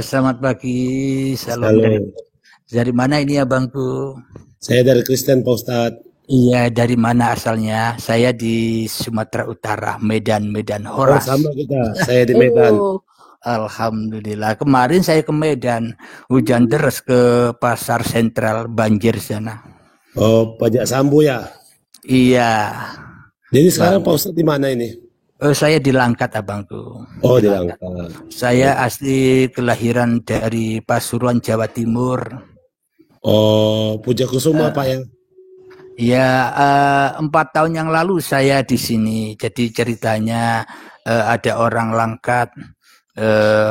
Selamat pagi, salam Halo, dari mana ini abangku? saya dari Kristen Pak Ustadz. Iya, dari mana asalnya? Saya di Sumatera Utara, Medan Oh Horas. sama kita, saya di Medan. Oh, alhamdulillah. Kemarin saya ke Medan, hujan deras ke pasar sentral, banjir sana. Oh pajak Sambu ya. Iya, Jadi sekarang Pak banget. Ustadz di mana ini? Saya di Langkat abangku, Oh di di Langkat. Langkat. Saya Oh, asli kelahiran dari Pasuruan, Jawa Timur. oh Puja Kusuma Pak ya. Ya, 4 tahun yang lalu saya di sini. Jadi ceritanya ada orang Langkat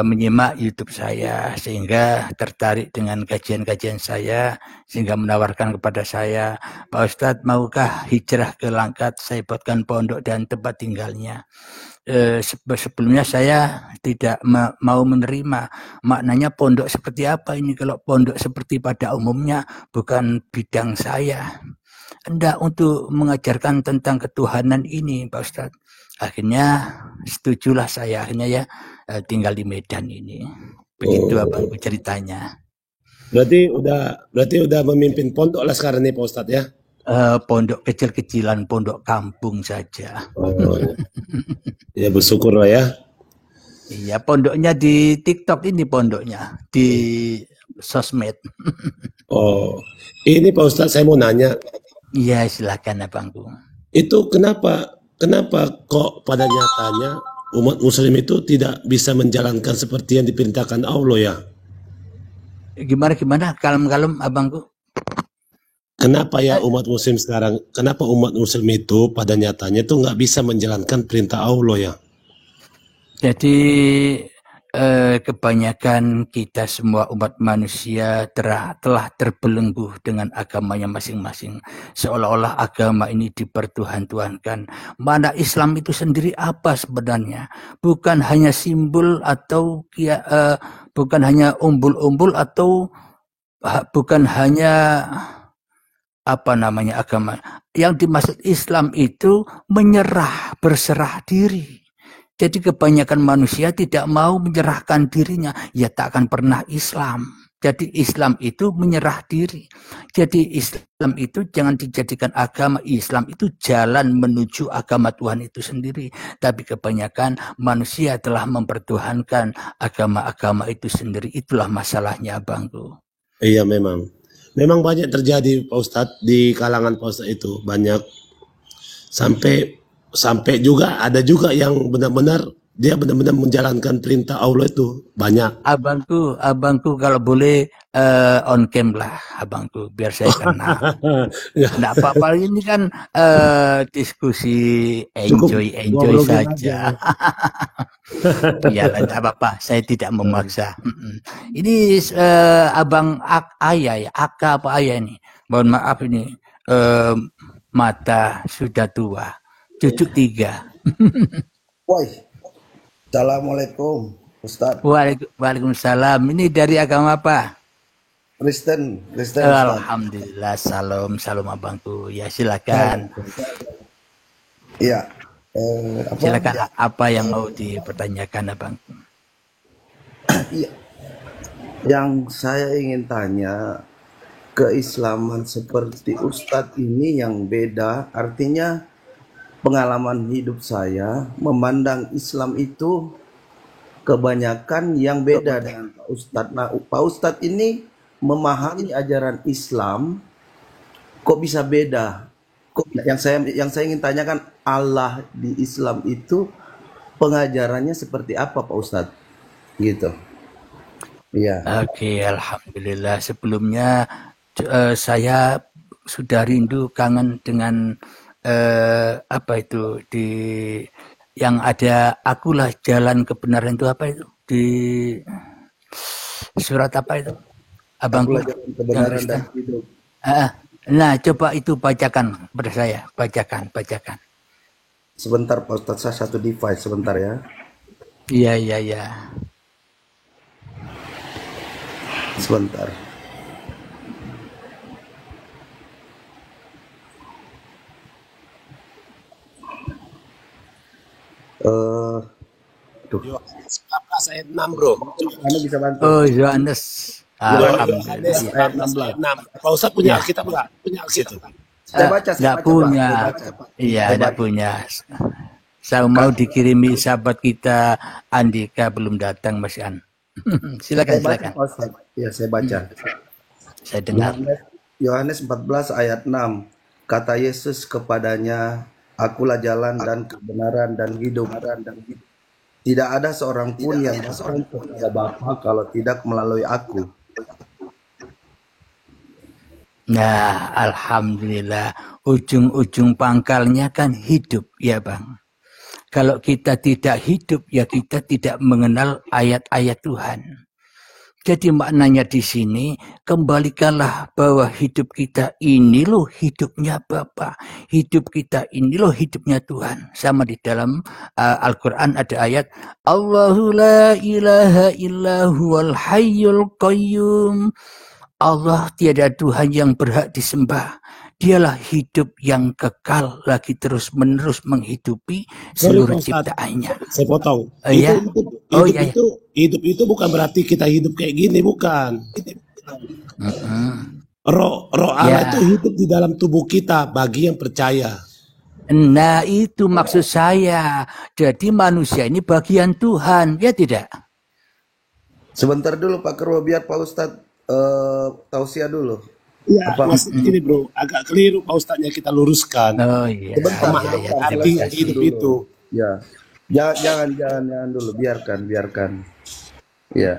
menyimak YouTube saya sehingga tertarik dengan kajian-kajian saya sehingga menawarkan kepada saya, Pak Ustadz maukah hijrah ke Langkat? Saya buatkan pondok dan tempat tinggalnya. Sebelumnya saya tidak mau menerima maknanya pondok seperti apa ini, kalau pondok seperti pada umumnya bukan bidang saya, hendak untuk mengajarkan tentang ketuhanan ini Pak Ustadz. Akhirnya setujulah saya, akhirnya ya tinggal di Medan ini. Begitu abangku Oh, ceritanya. berarti udah memimpin pondok lah sekarang nih Pak Ustadz ya. Pondok kecil-kecilan, pondok kampung saja. Oh ya bersyukur lah ya. Iya, pondoknya di TikTok ini, pondoknya di sosmed. Oh ini Pak Ustadz saya mau nanya, Iya, silakan abangku. itu kenapa kok pada nyatanya umat Muslim itu tidak bisa menjalankan seperti yang diperintahkan Allah ya? Gimana, kalem-kalem abangku. Kenapa ya Eh, umat muslim sekarang, kenapa umat muslim itu pada nyatanya tuh nggak bisa menjalankan perintah Allah ya? Jadi kebanyakan kita semua umat manusia telah terbelenggu dengan agamanya masing-masing. Seolah-olah agama ini dipertuhan-tuhankan. Mana Islam itu sendiri apa sebenarnya? Bukan hanya simbol atau bukan hanya umbul-umbul atau bukan hanya apa namanya agama. Yang dimaksud Islam itu menyerah, berserah diri. Jadi kebanyakan manusia tidak mau menyerahkan dirinya, ya tak akan pernah Islam. Jadi Islam itu menyerah diri. Jadi Islam itu jangan dijadikan agama. Islam itu jalan menuju agama Tuhan itu sendiri. Tapi kebanyakan manusia telah mempertuhankan agama-agama itu sendiri. Itulah masalahnya abangku. Iya memang, memang banyak terjadi Pak Ustadz di kalangan Pak Ustadz itu banyak sampai sampai juga ada juga yang benar-benar dia benar-benar menjalankan perintah Allah itu banyak. Abangku kalau boleh on cam lah abangku, biar saya kenal. Ya, Nggak apa-apa, ini kan diskusi cukup enjoy ngobrolin aja. saja. Iyalah, nggak apa-apa, saya tidak memaksa. Ini abang ayah ya, aka apa ayah ini? Mohon maaf ini, eh, mata sudah tua, cucu 3. Woi, assalamualaikum, Ustadz. Waalaikumsalam. Ini dari agama apa? Kristen Ustadz. Alhamdulillah, salam abangku. Ya silakan, Salam. Iya, silakan apa yang mau dipertanyakan abang? iya. Yang saya ingin tanya, keislaman seperti Ustadz ini yang beda, artinya pengalaman hidup saya memandang Islam itu kebanyakan yang beda dengan Pak Ustadz. Nah, Pak Ustadz ini memahami ajaran Islam kok bisa beda? Kok yang saya ingin tanyakan, Allah di Islam itu pengajarannya seperti apa Pak Ustadz? Gitu. Iya. Oke, alhamdulillah. Sebelumnya saya sudah rindu, kangen dengan apa itu di yang ada akulah jalan kebenaran itu, apa itu di surat apa itu abangku Akulah jalan yang kebenaran dan Kristen. hidup. Nah, coba itu bacakan kepada saya, bacakan. Sebentar Pak Ustadz, saya satu device sebentar ya. Iya, iya, iya. Sebentar. ayat 6 bro. Anda bisa bantu. Oh, Yohanes. Yohanes Alhamdulillah. Ya. 14 ayat 6. Pak Ustadz punya Ya. Alkitab nggak? Punya Alkitab. Saya baca, Nggak Pak. punya. Saya baca. Iya, Saya nggak baca. punya. Saya mau dikirimi sahabat kita Andika belum datang Mas An. Silakan, Saya baca, silakan. Pak Ustadz. Ya, saya baca. Saya dengar. Yohanes 14 ayat 6. Kata Yesus kepadanya, Akulah jalan dan kebenaran dan hidup. Tidak ada seorang pun yang datang kepada Bapa kalau tidak melalui aku. Nah, alhamdulillah. Ujung-ujung pangkalnya kan hidup, ya Bang. Kalau kita tidak hidup, ya kita tidak mengenal ayat-ayat Tuhan. Jadi maknanya di sini, kembalikanlah bahwa hidup kita ini loh hidupnya Bapa. Hidup kita ini loh hidupnya Tuhan. Sama di dalam Al-Quran ada ayat, Allahu la ilaha illa huwal hayyul qayyum. Allah tiada Tuhan yang berhak disembah. Dialah hidup yang kekal lagi terus menerus menghidupi seluruh ciptaannya. Saya potong. Ya. Hidup itu bukan berarti kita hidup kayak gini, bukan. Roh Allah itu hidup di dalam tubuh kita bagi yang percaya. Nah, itu maksud saya. Jadi manusia ini bagian Tuhan, ya tidak? Sebentar dulu Pak Kerwo, biar Pak Ustadz tausiah dulu. Ya, ini bro, agak keliru Pak Ustadznya, kita luruskan. Oh iya. Arti hidup itu. Ya, jangan dulu, biarkan. Ya,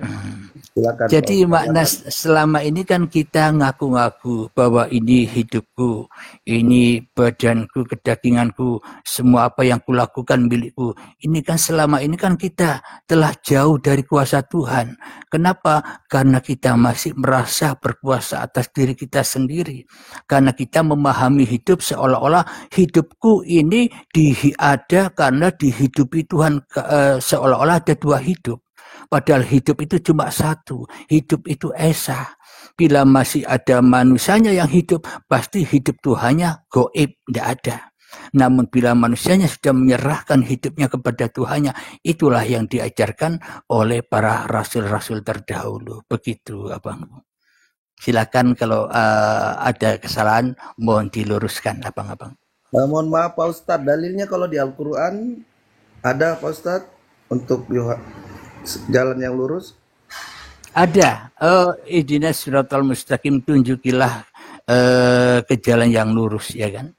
silakan. Jadi makna selama ini kan kita ngaku-ngaku bahwa ini hidupku, ini badanku, kedaginganku, semua apa yang kulakukan milikku. Ini kan selama ini kan kita telah jauh dari kuasa Tuhan. Kenapa? Karena kita masih merasa berkuasa atas diri kita sendiri. Karena kita memahami hidup seolah-olah hidupku ini ada karena dihidupi Tuhan, seolah-olah ada dua hidup. Padahal hidup itu cuma satu, hidup itu esa. Bila masih ada manusianya yang hidup, pasti hidup Tuhannya goib, tidak ada. Namun bila manusianya sudah menyerahkan hidupnya kepada Tuhannya, itulah yang diajarkan oleh para rasul-rasul terdahulu. Begitu, Abang. Silakan kalau ada kesalahan, mohon diluruskan, Abang-abang. Mohon maaf Pak Ustadz, dalilnya kalau di Al-Quran ada Pak Ustadz untuk jalan yang lurus? Ada. Ihdinas siratal mustaqim, tunjukilah ke jalan yang lurus, ya kan?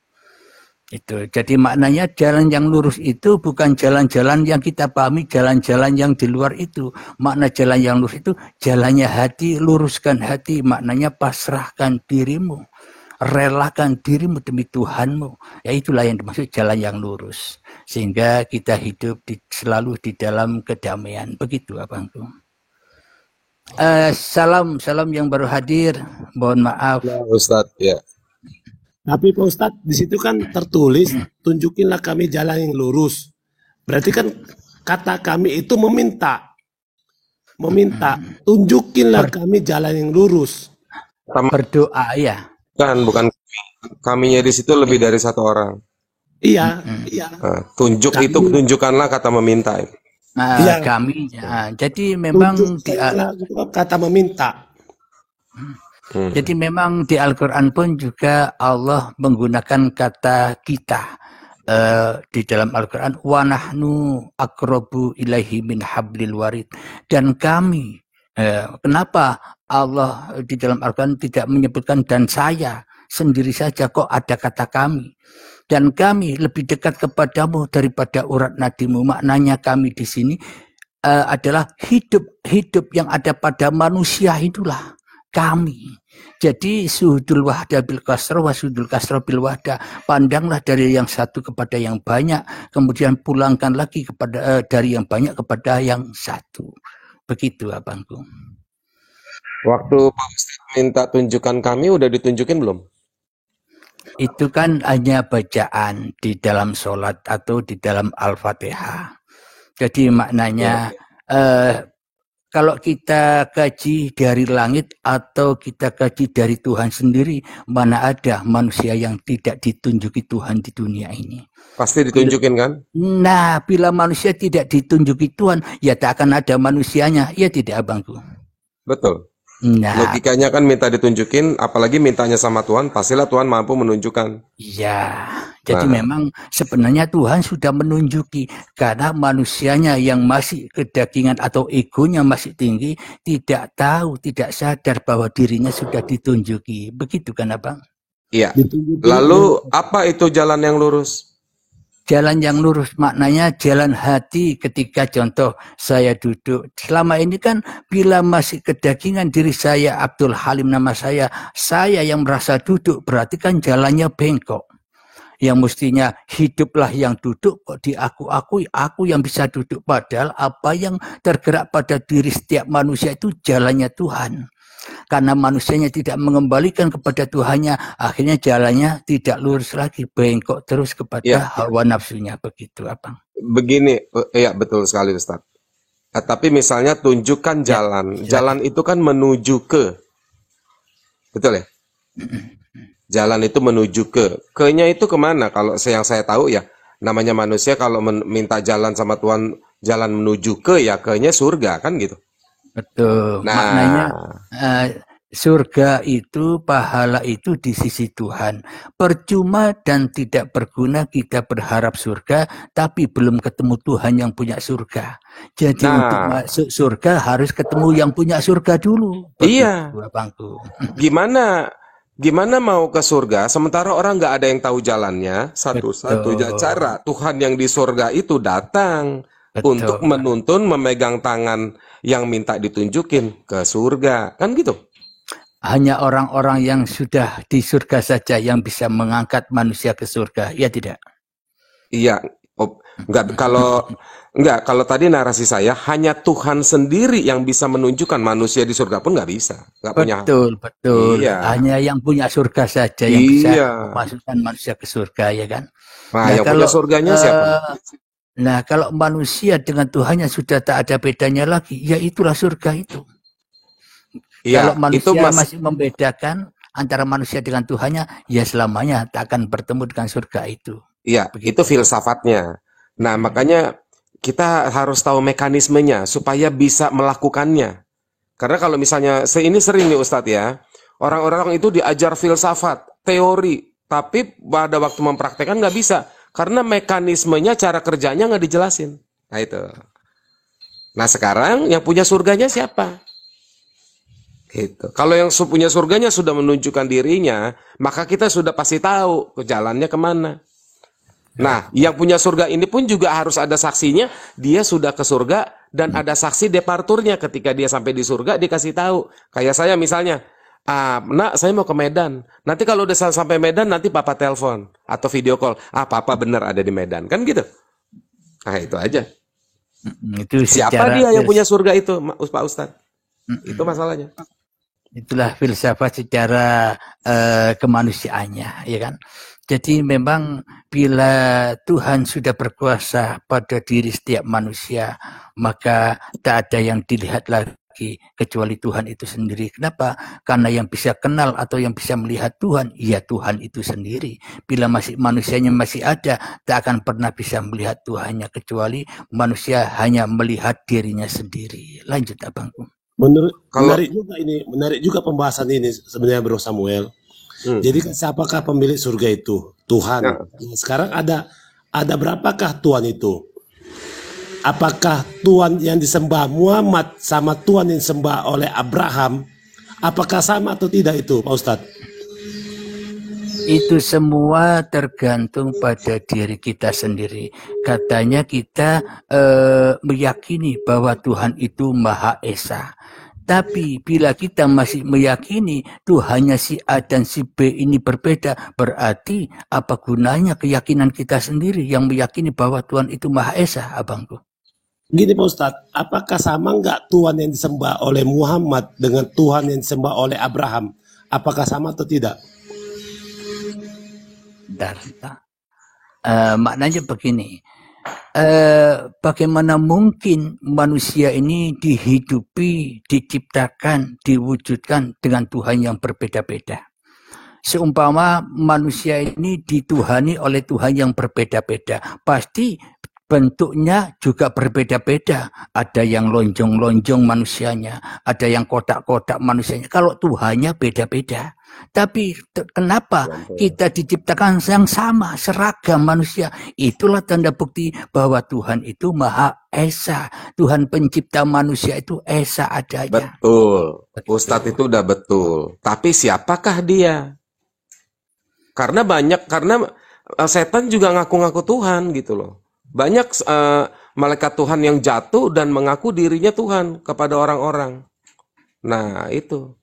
Itu. Jadi maknanya jalan yang lurus itu bukan jalan-jalan yang kita pahami, jalan-jalan yang di luar itu. Makna jalan yang lurus itu jalannya hati, luruskan hati, maknanya pasrahkan dirimu, relakan dirimu demi Tuhanmu. Ya itulah yang dimaksud jalan yang lurus. Sehingga kita hidup selalu di dalam kedamaian. Begitu Abangku. Salam yang baru hadir. Mohon maaf. Ya, Ustadz, ya. Tapi Pak Ustadz, di situ kan tertulis, tunjukinlah kami jalan yang lurus. Berarti kan kata kami itu meminta. Tunjukinlah kami jalan yang lurus. Berdoa ya. Bukan kaminya di situ lebih dari satu orang. Iya. Tunjuk kami, itu tunjukkanlah kata meminta. Kami. Jadi memang kata meminta. Jadi memang di Al-Quran pun juga Allah menggunakan kata kita. Di dalam Al-Quran, wa nahnu aqrabu ilaihi min hablil warid. Dan kami, kenapa Allah di dalam Al-Quran tidak menyebutkan dan saya sendiri saja, kok ada kata kami? Dan kami lebih dekat kepadamu daripada urat nadimu. Maknanya kami di sini adalah hidup yang ada pada manusia, itulah kami. Jadi suhudul wahda bil kasro wa suhudul kasro bil wahda. Pandanglah dari yang satu kepada yang banyak, kemudian pulangkan lagi kepada dari yang banyak kepada yang satu. Begitu Abangku. Waktu Pak Ustadz minta tunjukkan kami, udah ditunjukin belum? Itu kan hanya bacaan di dalam sholat atau di dalam Al-Fatihah. Jadi maknanya kalau kita kaji dari langit atau kita kaji dari Tuhan sendiri, mana ada manusia yang tidak ditunjuki Tuhan di dunia ini. Pasti ditunjukin kan? Nah, bila manusia tidak ditunjuki Tuhan, ya tak akan ada manusianya. Ya tidak, abangku. Betul. Nah, Logikanya kan minta ditunjukin, apalagi mintanya sama Tuhan, pastilah Tuhan mampu menunjukkan. ya, jadi Nah. memang sebenarnya Tuhan sudah menunjuki, karena manusianya yang masih kedagingan atau egonya masih tinggi, tidak tahu, tidak sadar bahwa dirinya sudah ditunjuki. Begitu kan, Abang? Iya. Ditunjukin Lalu apa itu jalan yang lurus? Jalan yang lurus maknanya jalan hati. Ketika contoh saya duduk, selama ini kan bila masih kedagingan diri saya, Abdul Halim nama saya yang merasa duduk, berarti kan jalannya bengkok. Yang mestinya hiduplah yang duduk, kok diaku-akui aku yang bisa duduk. Padahal apa yang tergerak pada diri setiap manusia itu jalannya Tuhan. Karena manusianya tidak mengembalikan kepada Tuhannya, akhirnya jalannya tidak lurus lagi, bengkok terus kepada Ya. hawa nafsunya. Begitu, Abang. Begini, ya betul sekali Ustaz. Tapi misalnya tunjukkan jalan. Jalan itu kan menuju ke. Betul ya? Jalan itu menuju ke. Ke-nya itu kemana? Kalau yang saya tahu ya, namanya manusia kalau minta jalan sama Tuhan, jalan menuju ke, ya ke-nya surga, kan gitu. Betul. Nah. Maknanya surga itu, pahala itu di sisi Tuhan. Percuma dan tidak berguna kita berharap surga, tapi belum ketemu Tuhan yang punya surga. Jadi untuk masuk surga harus ketemu yang punya surga dulu. Begitu, iya. Abangku. Gimana mau ke surga sementara orang nggak ada yang tahu jalannya? Satu-satunya cara Tuhan yang di surga itu datang. Betul. Untuk menuntun, memegang tangan yang minta ditunjukin ke surga, kan gitu? Hanya orang-orang yang sudah di surga saja yang bisa mengangkat manusia ke surga, ya tidak? Iya, kalau tadi narasi saya hanya Tuhan sendiri yang bisa menunjukkan, manusia di surga pun nggak bisa, nggak punya. Betul. Iya. Hanya yang punya surga saja yang bisa memasukkan manusia ke surga, ya kan? Nah, yang punya surganya siapa? Nah, kalau manusia dengan Tuhannya sudah tak ada bedanya lagi, ya itulah surga itu. Ya, kalau manusia masih membedakan antara manusia dengan Tuhannya, ya selamanya tak akan bertemu dengan surga itu. Iya, itu filsafatnya. Nah, makanya kita harus tahu mekanismenya supaya bisa melakukannya. Karena kalau misalnya, ini sering nih Ustadz ya, orang-orang itu diajar filsafat, teori, tapi pada waktu mempraktekkan nggak bisa. Karena mekanismenya, cara kerjanya nggak dijelasin. Nah itu. Nah sekarang yang punya surganya siapa? Gitu. Kalau yang punya surganya sudah menunjukkan dirinya, maka kita sudah pasti tahu ke jalannya kemana. Nah, yang punya surga ini pun juga harus ada saksinya, dia sudah ke surga, dan ada saksi departurnya ketika dia sampai di surga, dikasih tahu. Kayak saya misalnya, nak saya mau ke Medan, nanti kalau udah sampai Medan, nanti papa telepon, atau video call, papa benar ada di Medan, kan gitu. Nah itu aja. Itu siapa dia yang punya surga itu, Pak Ustadz? Itu masalahnya. Itulah filsafat secara kemanusiaannya, ya kan? Jadi memang bila Tuhan sudah berkuasa pada diri setiap manusia, maka tak ada yang dilihat lagi kecuali Tuhan itu sendiri. Kenapa? Karena yang bisa kenal atau yang bisa melihat Tuhan, ya Tuhan itu sendiri. Bila manusianya masih ada, tak akan pernah bisa melihat Tuhannya, kecuali manusia hanya melihat dirinya sendiri. Lanjut, Abangku. Menarik juga pembahasan ini sebenarnya, Bro Samuel. Jadi siapakah pemilik surga itu? Tuhan. Nah, sekarang ada berapakah Tuhan itu? Apakah Tuhan yang disembah Muhammad sama Tuhan yang disembah oleh Abraham? Apakah sama atau tidak itu, Pak Ustadz? Itu semua tergantung pada diri kita sendiri. Katanya kita meyakini bahwa Tuhan itu Maha Esa. Tapi bila kita masih meyakini Tuhannya si A dan si B ini berbeda, berarti apa gunanya keyakinan kita sendiri yang meyakini bahwa Tuhan itu Maha Esa, Abangku? Gini Pak Ustadz, apakah sama nggak Tuhan yang disembah oleh Muhammad dengan Tuhan yang disembah oleh Abraham? Apakah sama atau tidak? Maknanya begini, bagaimana mungkin manusia ini dihidupi, diciptakan, diwujudkan dengan Tuhan yang berbeda-beda. Seumpama manusia ini dituhani oleh Tuhan yang berbeda-beda, pasti bentuknya juga berbeda-beda. Ada yang lonjong-lonjong manusianya, ada yang kotak-kotak manusianya. Kalau Tuhannya beda-beda. Tapi kenapa kita diciptakan yang sama, seragam manusia? Itulah tanda bukti bahwa Tuhan itu Maha Esa. Tuhan pencipta manusia itu Esa adanya. Betul. Ustadz itu udah betul. Tapi siapakah dia? Karena setan juga ngaku-ngaku Tuhan gitu loh. Banyak malaikat Tuhan yang jatuh dan mengaku dirinya Tuhan kepada orang-orang. Nah, itu.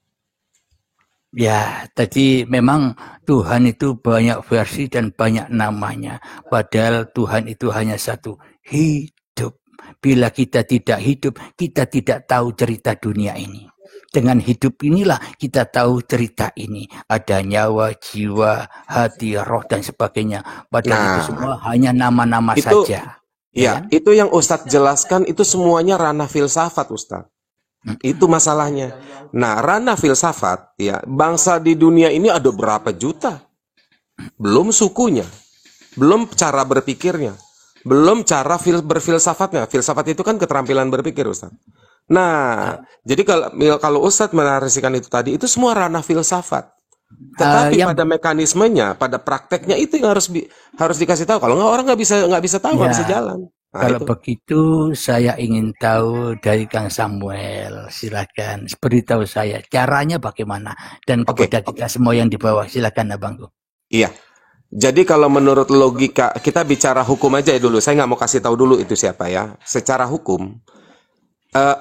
Ya, tadi memang Tuhan itu banyak versi dan banyak namanya. Padahal Tuhan itu hanya satu, hidup. Bila kita tidak hidup, kita tidak tahu cerita dunia ini. Dengan hidup inilah kita tahu cerita ini. Ada nyawa, jiwa, hati, roh, dan sebagainya. Padahal itu semua hanya nama-nama saja. Ya, itu yang Ustadz jelaskan itu semuanya ranah filsafat, Ustadz. Itu masalahnya. Nah, ranah filsafat, ya, bangsa di dunia ini ada berapa juta? Belum sukunya, belum cara berpikirnya, belum cara berfilsafatnya. Filsafat itu kan keterampilan berpikir, Ustadz. Nah, jadi kalau Ustadz menarasikan itu tadi, itu semua ranah filsafat. Tetapi pada mekanismenya, pada prakteknya itu yang harus dikasih tahu. Kalau nggak orang nggak bisa tahu, nggak bisa jalan. Nah, kalau begitu saya ingin tahu dari Kang Samuel, silakan beritahu saya caranya bagaimana dan kepada kita semua yang di bawah, silakan abangku. Iya. Jadi kalau menurut logika kita bicara hukum aja ya dulu. Saya nggak mau kasih tahu dulu itu siapa ya. Secara hukum.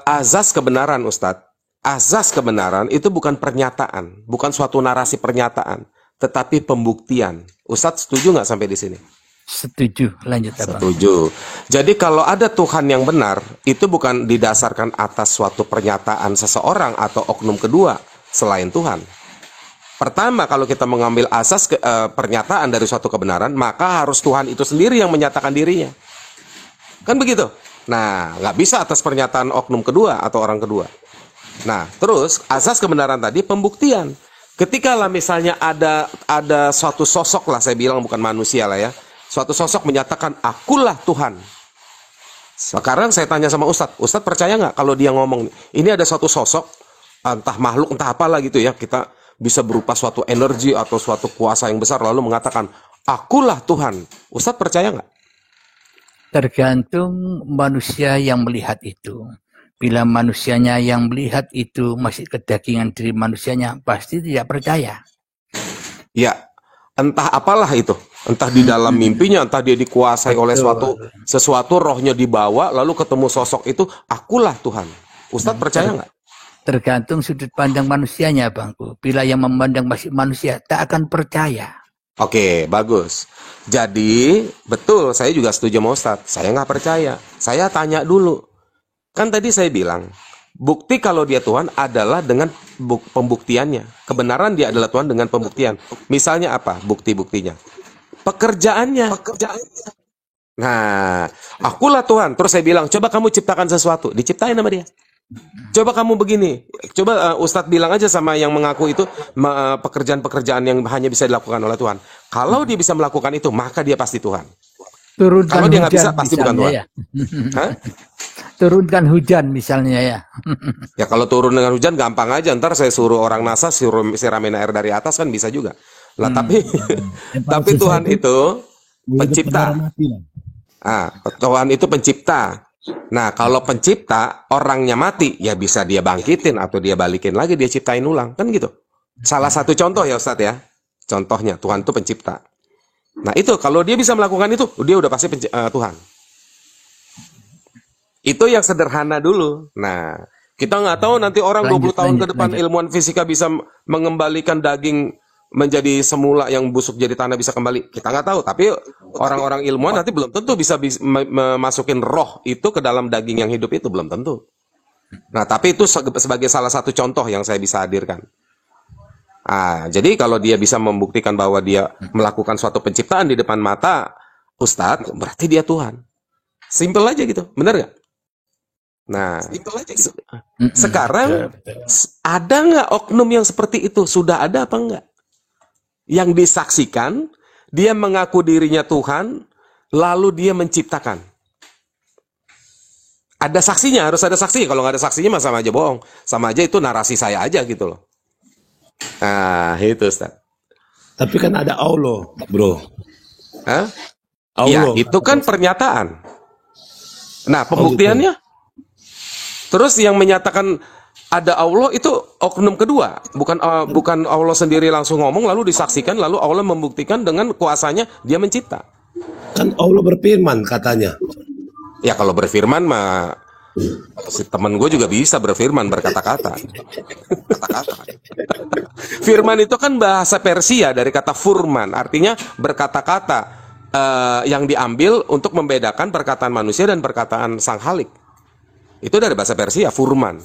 Azas kebenaran, Ustadz. Azas kebenaran itu bukan pernyataan, bukan suatu narasi pernyataan, tetapi pembuktian. Ustadz setuju nggak sampai di sini? Setuju, lanjut abang. Setuju. Jadi kalau ada Tuhan yang benar, itu bukan didasarkan atas suatu pernyataan seseorang atau oknum kedua selain Tuhan. Pertama, kalau kita mengambil asas pernyataan dari suatu kebenaran, maka harus Tuhan itu sendiri yang menyatakan dirinya. Kan begitu? Nah, nggak bisa atas pernyataan oknum kedua atau orang kedua. Nah, terus asas kebenaran tadi pembuktian. Ketika lah misalnya ada suatu sosok lah, saya bilang bukan manusia lah ya, suatu sosok menyatakan akulah Tuhan. Sekarang saya tanya sama Ustadz percaya nggak kalau dia ngomong ini ada suatu sosok, entah makhluk entah apalah gitu ya, kita bisa berupa suatu energi atau suatu kuasa yang besar lalu mengatakan akulah Tuhan. Ustadz percaya nggak? Tergantung manusia yang melihat itu. Bila manusianya yang melihat itu masih kedagingan diri manusianya, pasti tidak percaya. Ya, entah apalah itu. Entah di dalam mimpinya, entah dia dikuasai oleh sesuatu, rohnya dibawa, lalu ketemu sosok itu, akulah Tuhan. Ustadz percaya nggak? Tergantung sudut pandang manusianya, Bangku. Bila yang memandang masih manusia, tak akan percaya. Oke, bagus. Jadi, betul, saya juga setuju sama Ustadz. Saya nggak percaya. Saya tanya dulu. Kan tadi saya bilang, bukti kalau dia Tuhan adalah dengan pembuktiannya. Kebenaran dia adalah Tuhan dengan pembuktian. Misalnya apa bukti-buktinya? Pekerjaannya. Nah, akulah Tuhan. Terus saya bilang, coba kamu ciptakan sesuatu. Diciptain sama dia. Coba kamu begini. Coba Ustadz bilang aja sama yang mengaku itu pekerjaan-pekerjaan yang hanya bisa dilakukan oleh Tuhan. Kalau dia bisa melakukan itu, maka dia pasti Tuhan. Turunkan kalau dia nggak bisa, hujan pasti bukan Tuhan. ya. Turunkan hujan misalnya ya. Ya kalau turun dengan hujan gampang aja. Ntar saya suruh orang NASA siramin air dari atas kan bisa juga. Lah tapi Tuhan itu pencipta. Tuhan itu pencipta. Nah, kalau pencipta orangnya mati, ya bisa dia bangkitin atau dia balikin lagi, dia ciptain ulang, kan gitu. Salah satu contoh ya Ustadz ya. Contohnya Tuhan itu pencipta. Nah, itu kalau dia bisa melakukan itu, dia udah pasti Tuhan. Itu yang sederhana dulu. Nah, kita nggak tahu nanti orang 20 tahun ke depan ilmuwan fisika bisa mengembalikan daging menjadi semula yang busuk jadi tanah bisa kembali. Kita nggak tahu, tapi orang-orang ilmuwan nanti belum tentu bisa masukin roh itu ke dalam daging yang hidup itu, belum tentu. Nah, tapi itu sebagai salah satu contoh yang saya bisa hadirkan. Jadi kalau dia bisa membuktikan bahwa dia melakukan suatu penciptaan di depan mata Ustadz, berarti dia Tuhan. Simple aja gitu, bener nggak? Nah, sekarang ada nggak oknum yang seperti itu? Sudah ada apa enggak? Yang disaksikan, dia mengaku dirinya Tuhan, lalu dia menciptakan. Ada saksinya, harus ada saksi. Kalau nggak ada saksinya, mah sama aja bohong. Sama aja itu narasi saya aja gitu loh. Nah, itu Ustaz. Tapi kan ada Allah, bro. Hah? Ya, Allah. itu kan pernyataan. Nah, pembuktiannya? Terus yang menyatakan ada Allah itu oknum kedua. Bukan Allah sendiri langsung ngomong, lalu disaksikan, lalu Allah membuktikan dengan kuasanya dia mencipta. Kan Allah berfirman katanya. Ya, kalau berfirman mah si temen gue juga bisa berfirman, berkata-kata. Firman itu kan bahasa Persia dari kata furman, artinya berkata-kata yang diambil untuk membedakan perkataan manusia dan perkataan sang Khalik. Itu dari bahasa Persia, furman.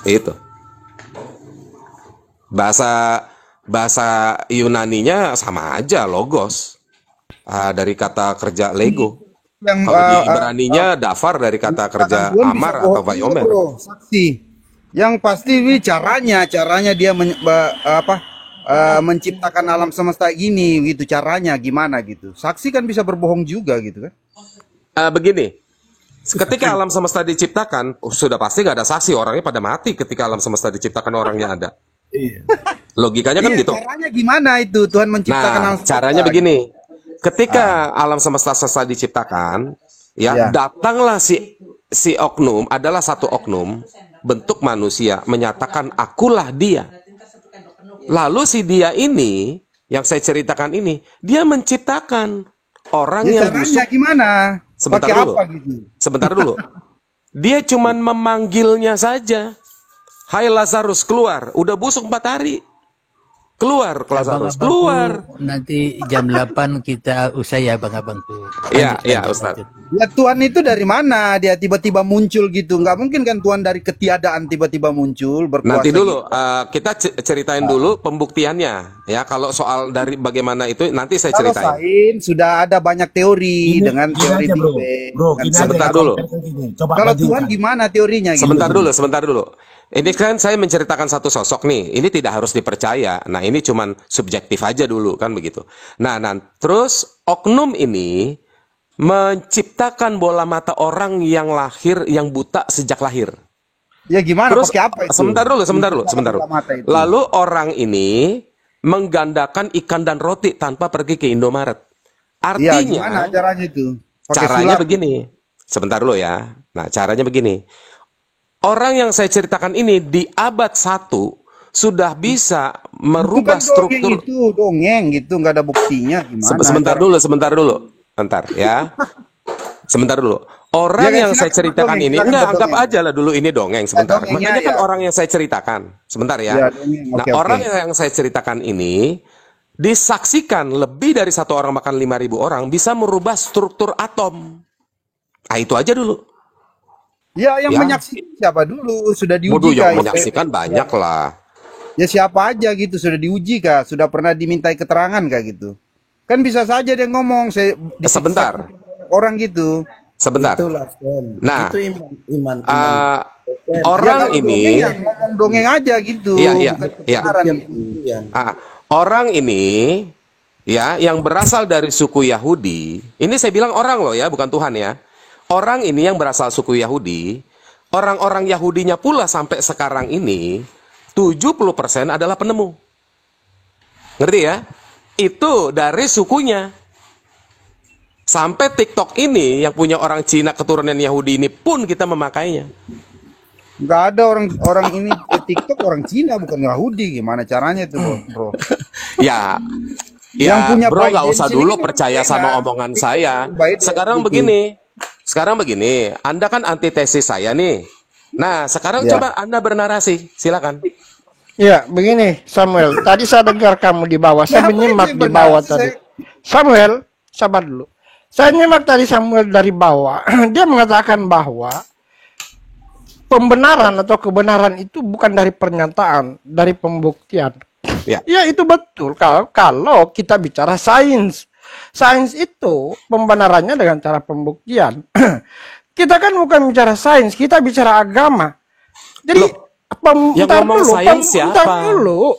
Itu. Bahasa Yunaninya sama aja, logos. Dari kata kerja Lego. Kalau di Ibraninya dafar dari kata kerja amar atau vayomer. Saksi. Yang pasti ini caranya dia menciptakan alam semesta gini gitu, caranya gimana gitu. Saksi kan bisa berbohong juga gitu kan. Begini. Ketika alam semesta diciptakan, sudah pasti gak ada saksi, orangnya pada mati ketika alam semesta diciptakan, orangnya ada. Logikanya kan gitu. Caranya gimana itu Tuhan menciptakan alam semesta? Caranya begini. Ketika alam semesta selesai diciptakan, datanglah si oknum, adalah satu oknum bentuk manusia menyatakan akulah dia. Lalu si dia ini yang saya ceritakan ini, dia menciptakan orang yang busuk. Gimana? Sebentar pakai dulu. Apa gitu? Sebentar dulu. Dia cuman memanggilnya saja. Hai Lazarus, keluar. Udah busuk 4 hari. Keluar, Lazarus, keluar. Nanti jam 8 kita usai ya Bang-abangku. Iya, Ustaz. Ya Tuhan itu dari mana? Dia tiba-tiba muncul gitu. Nggak mungkin kan Tuhan dari ketiadaan tiba-tiba muncul berkuasa. Nanti dulu, gitu. kita ceritain dulu pembuktiannya. Ya, kalau soal dari bagaimana itu nanti saya Kalau ceritain. sains sudah ada banyak teori dengan teori Big Bang. Sebentar dulu. Kalau Tuhan gimana teorinya? Gitu? Sebentar dulu. Ini kan saya menceritakan satu sosok nih. Ini tidak harus dipercaya. Nah, ini cuman subjektif aja dulu kan begitu. Nah, terus oknum ini menciptakan bola mata orang yang lahir, yang buta sejak lahir. Ya gimana? Terus, pakai apa itu? Sebentar dulu. Lalu orang ini menggandakan ikan dan roti tanpa pergi ke Indomaret. Artinya, gimana caranya itu? Caranya begini. Sebentar dulu ya. Nah, caranya begini. Orang yang saya ceritakan ini di abad 1 sudah bisa merubah struktur. Itu dongeng gitu, nggak ada buktinya gimana? Sebentar dulu. Bentar ya. Sebentar dulu. Orang yang saya ceritakan ini, anggap aja lah dulu ini dongeng sebentar. Makanya kan orang yang saya ceritakan. Sebentar ya. Orang yang saya ceritakan ini disaksikan lebih dari 1 orang, bahkan 5.000 orang bisa merubah struktur atom. Nah, itu aja dulu. Ya, yang menyaksikan siapa dulu? Sudah diuji yang menyaksikan banyak lah. Ya siapa aja gitu, sudah diuji kah? Sudah pernah dimintai keterangan kah gitu? Kan bisa saja dia ngomong, sebentar. Orang gitu. Sebentar. Itulah, nah, itu iman. Orang ini ngomong dongeng aja gitu. Iya. Orang ini ya yang berasal dari suku Yahudi. Ini saya bilang orang loh ya, bukan Tuhan ya. Orang ini yang berasal suku Yahudi, orang-orang Yahudinya pula sampai sekarang ini 70% adalah penemu. Ngerti ya? Itu dari sukunya. Sampai TikTok ini yang punya orang Cina keturunan Yahudi ini pun kita memakainya. Nggak ada orang ini TikTok orang Cina bukan Yahudi. Gimana caranya itu, bro? Ya, bro, nggak usah dulu percaya sama omongan saya. Sekarang begini, Anda kan antitesis saya nih. Nah, sekarang coba Anda bernarasi, silakan. Ya, begini Samuel. Tadi saya dengar kamu di bawah, saya menyimak di bawah tadi. Samuel, sabar dulu. Saya nyimak tadi Samuel dari bawah. Dia mengatakan bahwa pembenaran atau kebenaran itu bukan dari pernyataan, dari pembuktian. Ya itu betul kalau kita bicara sains. Sains itu pembenarannya dengan cara pembuktian. Kita kan bukan bicara sains, kita bicara agama. Jadi yang ngomong sains siapa? Dulu.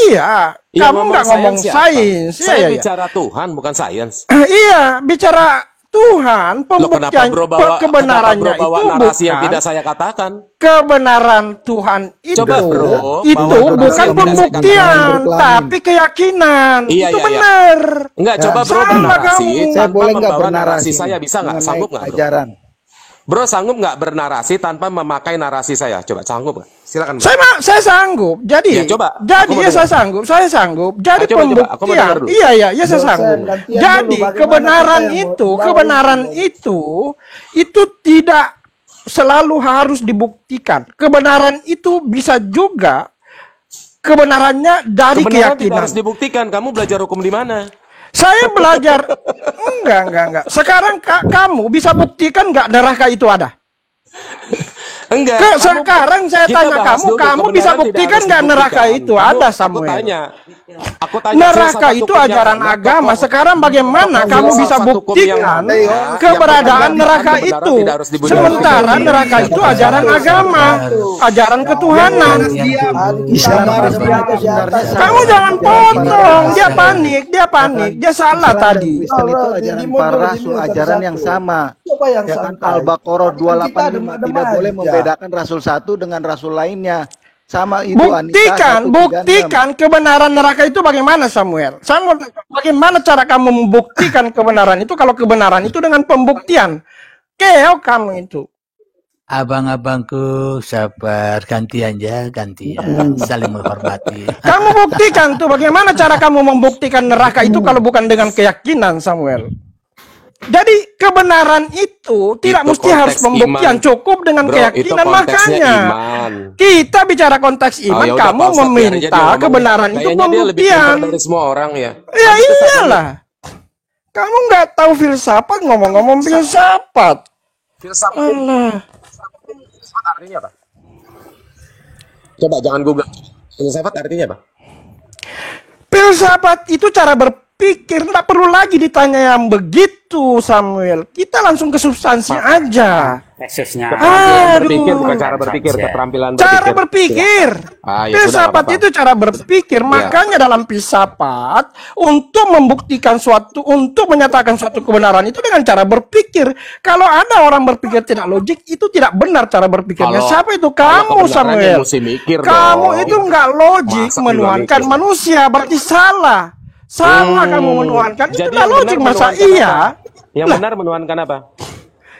Iya, kamu nggak ngomong sains. Saya bicara Tuhan, bukan sains. Iya, bicara Tuhan, pembuktian kebenarannya bawa itu narasi yang bukan tidak saya katakan. Kebenaran Tuhan itu, Coba, bro, itu bukan pembuktian, tapi keyakinan. Iya, itu iya, benar. Enggak, coba bro Sama bernarasi kamu. Saya tanpa boleh nggak membawa bernarasi narasi saya, bisa nggak? mengenai Sanggup nggak bro? ajaran? Bro sanggup nggak bernarasi tanpa memakai narasi saya? Coba sanggup nggak? Silakan bro. Saya sanggup. Jadi, Ya, coba. saya sanggup. Jadi Coba, aku mau dengar pembuktian. dulu. Iya, saya sanggup. gantian Jadi dulu, bagaimana kebenaran kita yang itu, mau kebenaran itu tidak selalu harus dibuktikan. Kebenaran itu bisa juga kebenarannya dari Kebenaran tidak keyakinan. harus dibuktikan. Kamu belajar hukum di mana? Saya belajar enggak. Sekarang kamu bisa buktikan enggak neraka itu ada? Enggak. Sekarang saya Kita tanya bahas dulu, kamu bisa kebenaran buktikan tidak nggak harus neraka dibuktikan. itu ada, Aku Samuel? Aku tanya Neraka filsafat itu hukum yang ajaran banyak, agama. tokoh- Sekarang bagaimana tokoh kamu bisa filsafat hukum yang buktikan banyak, yang keberadaan mengatakan neraka kebenaran itu? tidak harus dibuktikan. Sementara neraka itu ajaran agama, ajaran ketuhanan. Kamu jangan potong. Dia panik. Dia salah tadi. Kristen itu ajaran para rasul, ajaran yang sama. Coba yang Ya kan, santai. Al-Baqarah Kita 285 adem-adem tidak boleh aja. membedakan rasul satu dengan rasul lainnya. Sama itu Buktikan kebenaran neraka itu bagaimana, Samuel? Bagaimana cara kamu membuktikan kebenaran itu kalau kebenaran itu dengan pembuktian? Keok kamu itu. Abang-abangku sabar, gantian saling menghormati. Kamu buktikan tuh bagaimana cara kamu membuktikan neraka itu kalau bukan dengan keyakinan, Samuel. Jadi kebenaran itu tidak mesti harus konteks pembuktian, iman. cukup dengan Bro, keyakinan. itu konteksnya Makanya iman. kita bicara konteks iman, ya udah, kamu Pak Ustadz, biar aja dia meminta ngomong. kebenaran itu Kayaknya dia lebih pembuktian. pintar dari semua orang ya. Ya iyalah. Kamu nggak tahu filsafat, ngomong-ngomong filsafat. Filsafat Alah. artinya apa? Coba jangan Google. Filsafat artinya apa? Filsafat itu cara berpikir, nggak perlu lagi ditanya yang begitu, Samuel. Kita langsung ke substansi aja. Kasusnya. Berpikir bukan cara berpikir, keterampilan berpikir. Cara berpikir. Ah, ya sudah, Filsafat nggak apa-apa. itu cara berpikir. Makanya dalam filsafat, untuk membuktikan suatu, untuk menyatakan suatu kebenaran itu dengan cara berpikir. Kalau ada orang berpikir tidak logik, itu tidak benar cara berpikirnya. Kalau- Siapa itu? kalau Kamu, kebenaran Samuel. ya mesti mikir Kamu dong. itu nggak logik Masa menuhankan nggak mikir? manusia, berarti salah. Salah kamu menuhankan, itu Jadi nggak yang logik, benar masa menuhankan iya? apa? Yang benar menuhankan apa?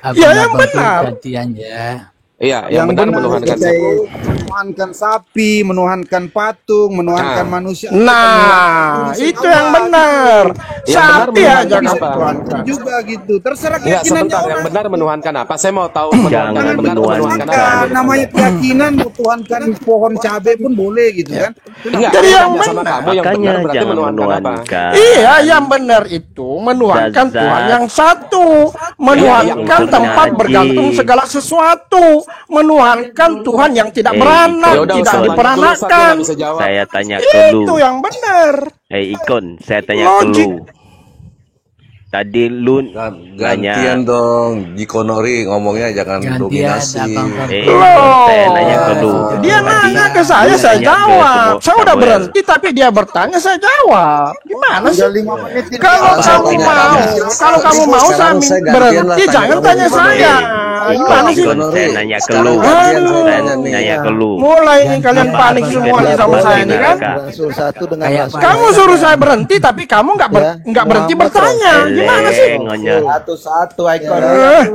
Ya, yang Abang-abangku benar. gantian ya. Iya, yang benar menuhankan siapa? menuhankan sapi, menuhankan patung, menuhankan Nah. manusia. Nah, itu yang benar. Yang benar Sapi aja menuhankan kamu apa? tuhankan. Juga gitu. Terserah Enggak, keyakinannya sebentar. Yang orang. benar menuhankan apa? Saya mau tahu menuhankan yang benar menuhankan apa? Nah, namanya keyakinan mau tuhankan pohon cabai pun boleh gitu kan. Enggak, Jadi aku yang tanya sama benar. kamu yang Makanya benar berarti jangan menuhankan apa? menuhankan. Iya, yang benar itu menuhankan Zat-zat. Tuhan yang satu, menuhankan Iya, tempat yang bergantung haji. segala sesuatu, menuhankan Tuhan yang tidak beranak, Ya udah, tidak Ustaz, lanjut dulu, Ustaz, dia diperanakan. nggak bisa jawab. Saya tanya ke lu. Itu yang benar. Hei Ikon, saya tanya Logik. ke lu. Tadi lu nanya. Gantian dong, Jikonori ngomongnya jangan Gantian, dominasi. abang-abang. Ikon, saya nanya ke lu. Dia Tadi nanya ke saya lu nanya ke jawab. semua Saya udah Samuel. berhenti, tapi dia bertanya, saya jawab. Gimana sih? Udah 5 menit ini. Kalau kamu mau, Sekarang saya saya gantian berhenti, lah, jangan tanya tanya kamu. saya. Gimana sih? Ikon, saya nanya ke Sekarang lu. gantian saya Aduh. tanya nih. Nanya ke lu. Mulai ini kalian Apa panik arti semua nih dari sama saya nih kan? neraka? Rasul satu dengan Kayak rasul. Kamu suruh saya berhenti, tapi kamu nggak berhenti Muhammad bertanya. Gimana sih? Ngonyot. Satu-satu Icon.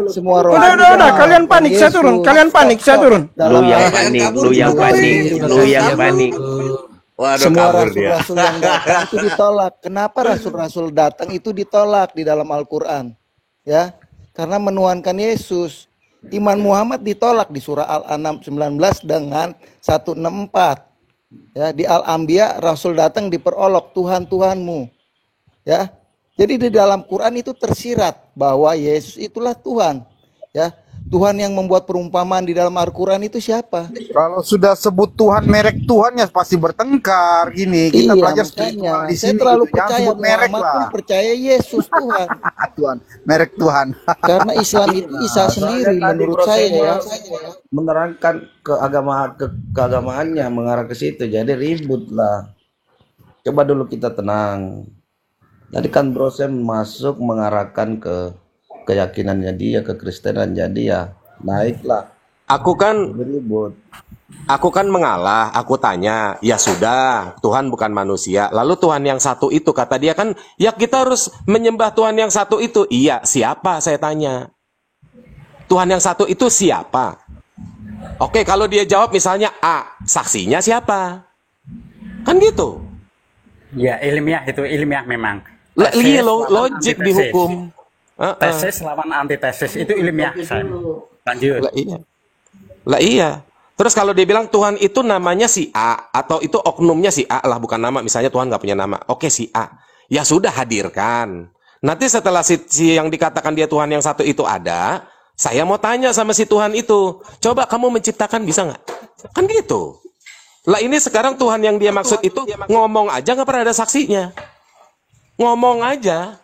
Semua Udah, kalian panik, saya turun. Kalian panik, saya turun. Lu yang panik, lu yang panik, lu yang panik. Waduh, Semua kabur dia. rasul-rasul yang datang itu ditolak. Kenapa rasul-rasul datang itu ditolak di dalam Al-Quran? Ya, karena menuhankan Yesus. Iman Muhammad ditolak di surah Al-An'am 19 dengan 164. Ya, di Al-Anbiya Rasul datang diperolok Tuhan Tuhanmu. Ya. Jadi di dalam Quran itu tersirat bahwa Yesus itulah Tuhan. Ya. Tuhan yang membuat perumpamaan di dalam Al-Quran itu siapa? Kalau sudah sebut Tuhan, merek Tuhan ya pasti bertengkar gini. Kita Iya, belajar makanya spiritual di saya sini terlalu gitu. Jangan percaya sebut merek Muhammad pun lah. percaya Yesus Tuhan. Tuhan, merek Tuhan. Karena Islam itu Isa Soalnya sendiri tadi menurut Bro saya ya. Samuel menerangkan keagamaannya mengarah ke situ, jadi ribut lah. Coba dulu kita tenang. Tadi kan Bro Sam masuk mengarahkan ke keyakinannya dia, ke Kristenan, jadi ya naiklah Aku kan ribut. Aku kan mengalah, aku tanya, ya sudah, Tuhan bukan manusia. Lalu Tuhan yang satu itu, kata dia kan, ya kita harus menyembah Tuhan yang satu itu. Iya, siapa saya tanya? Tuhan yang satu itu siapa? Oke, kalau dia jawab misalnya A, saksinya siapa? Kan gitu. Ya, ilmiah itu ilmiah memang. Lah, Tesis iya, lawan logik di antitesis. hukum. Tesis lawan antitesis itu ilmiah, Sam. Lanjut. Lah iya. Lah iya. Terus kalau dia bilang Tuhan itu namanya si A, atau itu oknumnya si A lah, bukan nama, misalnya Tuhan nggak punya nama. Oke, si A. Ya sudah, hadirkan. Nanti setelah si yang dikatakan dia Tuhan yang satu itu ada, saya mau tanya sama si Tuhan itu, coba kamu menciptakan bisa nggak? Kan gitu. Lah ini sekarang Tuhan yang dia maksud itu ngomong aja nggak pernah ada saksinya. Ngomong aja.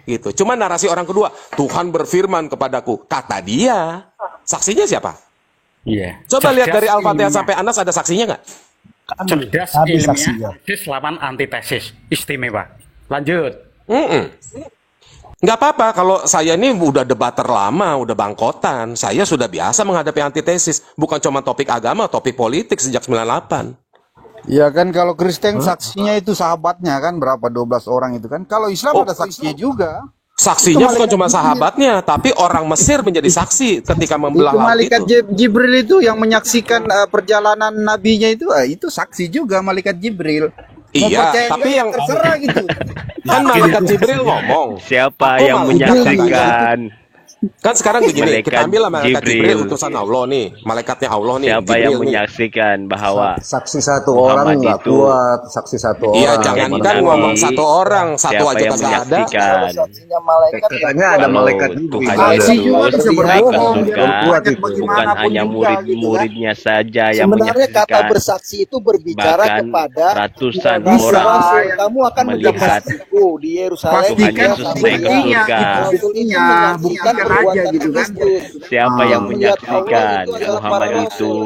Gitu. Cuma narasi orang kedua, Tuhan berfirman kepadaku, kata dia. Saksinya siapa? Iya. Coba lihat dari Cerdas Al-Fatihah ilmiah. sampai Anas ada saksinya nggak? Cerdas Habis ilmiah, saksinya. tesis lawan antitesis. Istimewa. Lanjut. Nggak apa-apa, kalau saya ini udah debater lama, udah bangkotan. Saya sudah biasa menghadapi antitesis. Bukan cuma topik agama, topik politik sejak 98. Ya kan kalau Kristen saksinya itu sahabatnya kan berapa 12 orang itu kan. Kalau Islam ada saksinya juga. Saksinya Itu bukan malaikat cuma Jibril. sahabatnya, tapi orang Mesir menjadi saksi ketika membelah Itu laut malaikat itu. Jibril itu yang menyaksikan perjalanan nabinya itu saksi juga malaikat Jibril. Mau Iya, percaya tapi juga yang terserah gitu. kan malaikat Jibril ngomong. Siapa Aku yang malaikat menyaksikan? Kan sekarang begini, kita Malaikat ambil lah malaikat Jibril, Jibril. utusan Allah nih, malaikatnya Allah nih, Siapa yang Jibril nih. menyaksikan bahwa Saksi satu orang Muhammad nggak itu kuat, saksi satu Iya, orang. jangankan Nabi, ngomong satu orang, satu siapa aja yang kagak ada. menyaksikan? Saksinya malaikat yang Katanya ada Kalau malaikat Jibril. Tuhan Saksi Yesus juga bisa naik ke berbohong, surga, dia kuat bukan bagaimanapun hanya juga gitu kan. murid-muridnya saja yang sebenarnya kata menyaksikan, bersaksi itu berbicara bahkan kepada ratusan Rasul. orang Kamu akan melihat menjadi di Yerusalem. Tuhan Pastikan Yesus naik ke buktinya, surga. buktinya, buktikan aja gitu kan. Siapa yang Melihat Allah menyaksikan itu adalah Muhammad para itu rasul.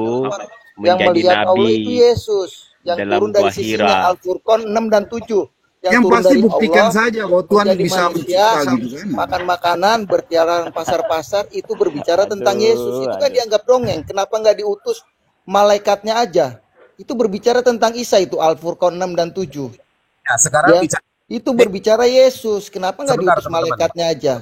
Yang menjadi melihat Allah itu nabi Yesus yang dalam turun dari Gua sisinya Hira. Al-Furqan 6 dan 7. Yang turun pasti dari buktikan Allah, saja bahwa Tuhan menjadi bisa manusia, mencipta gitu kan. makan makanan, bertiaran pasar-pasar, itu berbicara tentang Yesus. Itu kan dianggap dongeng. Kenapa nggak diutus malaikatnya aja? Itu berbicara tentang Isa itu Al-Furqan 6 dan 7. Ya, sekarang Ya, bicara itu berbicara Yesus. Kenapa nggak sebentar, diutus teman-teman. malaikatnya aja?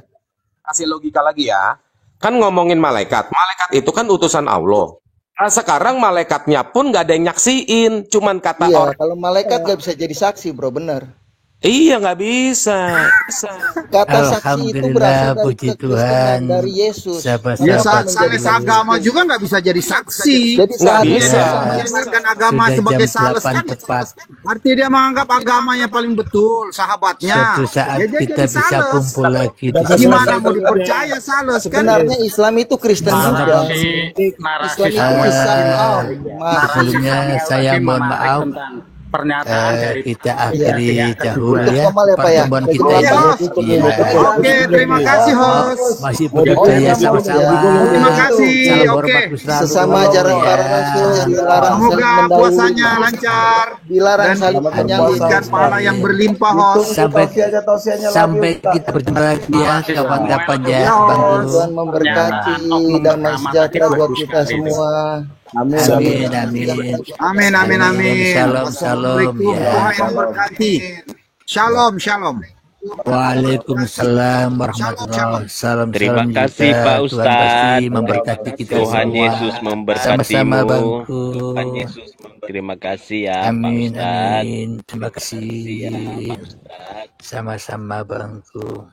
Kasih logika lagi ya. Kan ngomongin malaikat. Malaikat itu kan utusan Allah. Nah, sekarang malaikatnya pun nggak ada yang nyaksiin, cuman kata Iya, orang. kalau malaikat nggak bisa jadi saksi, bro, bener. Iya, nggak bisa. Kata saksi itu berasal Alhamdulillah, dari puji kekristenan, Tuhan. dari Yesus. Ya Sahabat-sahabat sales agama juga nggak bisa jadi saksi. Jadi Nggak saat bisa. Menjadikan agama Sudah sebagai jam sales 8 kan. tepat. Artinya dia menganggap agamanya paling betul, sahabatnya. Suatu saat Ya, dia kita jadi bisa sales. kumpul lagi di Gimana sini. mau dipercaya sales kan? sebenarnya Islam itu Kristen juga. Narasi Islam itu Samuel Islam. tadi. Narasi Sebelumnya Samuel saya tadi mohon menarik maaf. tentang pernyataan dari Kita pihak akhiri dahulu kedua. ya Formal ya, Pak, ya? pertemuan kita Formal, ini. ya, host. Iya. Oke, terima kasih host. Masih berdaya sama-sama. Terima kasih. Salam Oke. hormat selalu. Sesama ajaran Ya. para rasul dilarang saling Semoga mendahului, puasanya lancar dilarang dan saling menyambut. memberikan pahala yang berlimpah host. Sampai kita berjumpa lagi ya kapan-kapan ya Bangku. Tuhan memberkati damai sejahtera buat kita semua. Amin amin. Amin amin amin. Shalom shalom Assalamualaikum. ya. Tuhan yang berkati. Shalom shalom. Waalaikumsalam warahmatullahi wabarakatuh. Terima Salam kasih juga. Pak Tuhan Ustadz. pasti memberkati kita Tuhan semua. Yesus memberkatimu. Sama-sama Bangku. Tuhan Yesus. Terima kasih ya Pak Amin Ustadz. amin. Terima kasih. Sama-sama Bangku.